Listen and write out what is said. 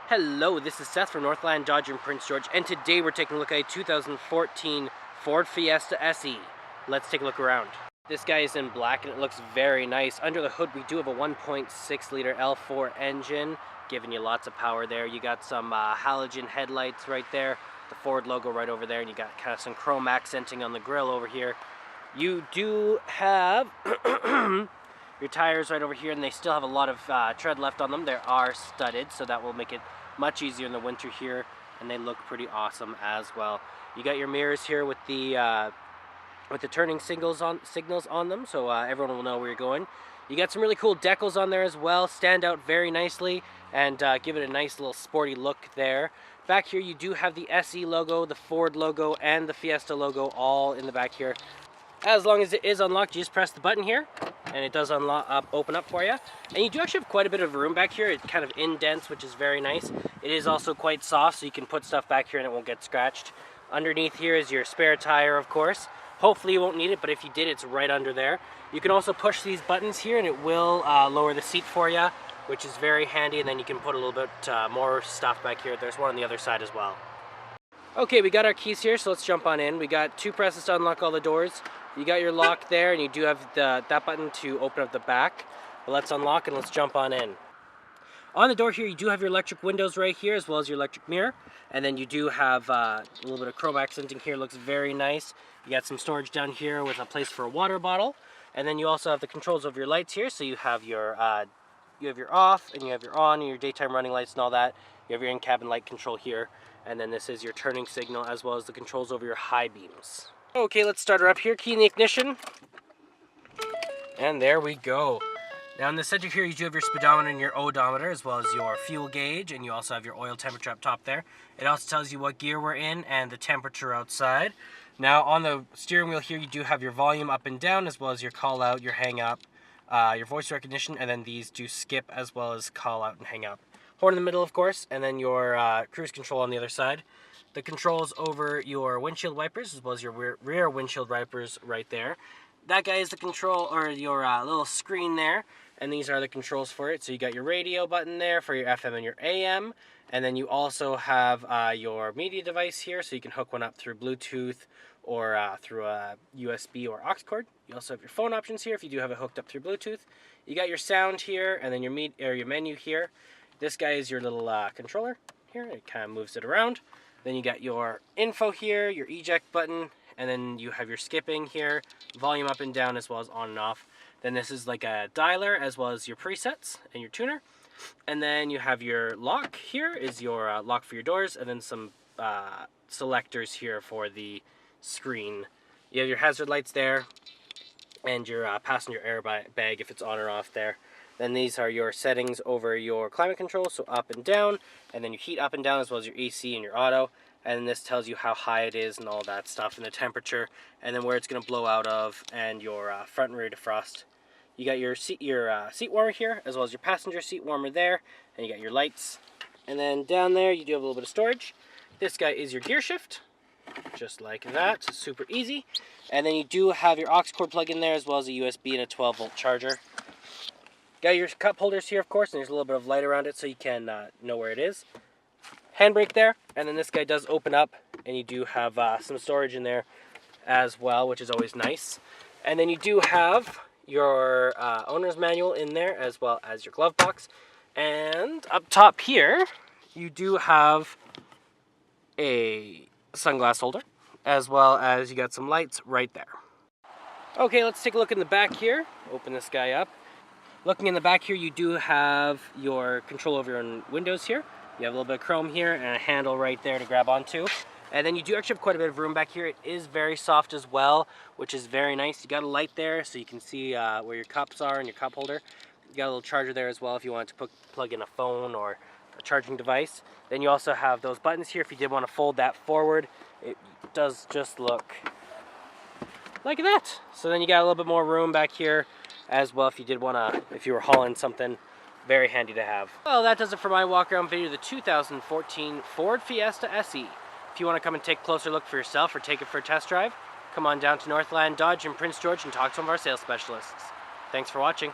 Hello, this is Seth from Northland Dodge in Prince George, and today we're taking a look at a 2014 Ford Fiesta SE. Let's take a look around. This guy is in black and it looks very nice. Under the hood we do have a 1.6 liter L4 engine, giving you lots of power there. You got some halogen headlights right there, the Ford logo right over there, and you got kind of some chrome accenting on the grille over here. You do have your tires right over here, and they still have a lot of tread left on them. They are studded, so that will make it much easier in the winter here, and they look pretty awesome as well. You got your mirrors here with the turning signals on them, so everyone will know where you're going. You got some really cool decals on there as well, stand out very nicely and give it a nice little sporty look there. Back here you do have the SE logo, the Ford logo, and the Fiesta logo all in the back here. As long as it is unlocked, you just press the button here and it does open up for you. And you do actually have quite a bit of room back here. It kind of indents, which is very nice. It is also quite soft, so you can put stuff back here and it won't get scratched. Underneath here is your spare tire, of course. Hopefully you won't need it, but if you did, it's right under there. You can also push these buttons here and it will lower the seat for you, which is very handy, and then you can put a little bit more stuff back here. There's one on the other side as well. Okay, we got our keys here, so let's jump on in. We got 2 presses to unlock all the doors. You got your lock there, and you do have that button to open up the back. But let's unlock and let's jump on in. On the door here, you do have your electric windows right here, as well as your electric mirror. And then you do have a little bit of chrome accenting here. Looks very nice. You got some storage down here with a place for a water bottle. And then you also have the controls over your lights here. So you have your off, and you have your on, and your daytime running lights and all that. You have your in-cabin light control here. And then this is your turning signal, as well as the controls over your high beams. Okay, let's start her up here. Key in the ignition. And there we go. Now in the center here, you do have your speedometer and your odometer, as well as your fuel gauge, and you also have your oil temperature up top there. It also tells you what gear we're in and the temperature outside. Now on the steering wheel here, you do have your volume up and down, as well as your call out, your hang up, your voice recognition, and then these do skip as well as call out and hang up. Horn in the middle, of course, and then your cruise control on the other side. The controls over your windshield wipers, as well as your rear windshield wipers right there. That guy is the control, or your little screen there, and these are the controls for it. So you got your radio button there for your FM and your AM, and then you also have your media device here, so you can hook one up through Bluetooth or through a USB or aux cord. You also have your phone options here if you do have it hooked up through Bluetooth. You got your sound here, and then your menu here. This guy is your little controller here. It kind of moves it around. Then you got your info here, your eject button, and then you have your skipping here, volume up and down as well as on and off. Then this is like a dialer as well as your presets and your tuner. And then you have your lock here is your lock for your doors, and then some selectors here for the screen. You have your hazard lights there and your passenger airbag if it's on or off there. Then these are your settings over your climate control, so up and down, and then your heat up and down as well as your AC and your auto. And this tells you how high it is and all that stuff, and the temperature, and then where it's going to blow out of, and your front and rear defrost. You got your seat warmer here, as well as your passenger seat warmer there, and you got your lights. And then down there you do have a little bit of storage. This guy is your gear shift, just like that, super easy. And then you do have your aux cord plug in there, as well as a USB and a 12-volt charger. Got your cup holders here, of course, and there's a little bit of light around it so you can know where it is. Handbrake there, and then this guy does open up, and you do have some storage in there as well, which is always nice. And then you do have your owner's manual in there, as well as your glove box. And up top here, you do have a sunglass holder, as well as you got some lights right there. Okay, let's take a look in the back here. Open this guy up. Looking in the back here, you do have your control over your own windows here. You have a little bit of chrome here and a handle right there to grab onto. And then you do actually have quite a bit of room back here. It is very soft as well, which is very nice. You got a light there so you can see where your cups are and your cup holder. You got a little charger there as well if you want to plug in a phone or a charging device. Then you also have those buttons here if you did want to fold that forward. It does just look like that. So then you got a little bit more room back here as well if you did want to, if you were hauling something. Very handy to have. Well, that does it for my walk around video of the 2014 Ford Fiesta SE. If you want to come and take a closer look for yourself or take it for a test drive, come on down to Northland Dodge in Prince George and talk to one of our sales specialists. Thanks for watching.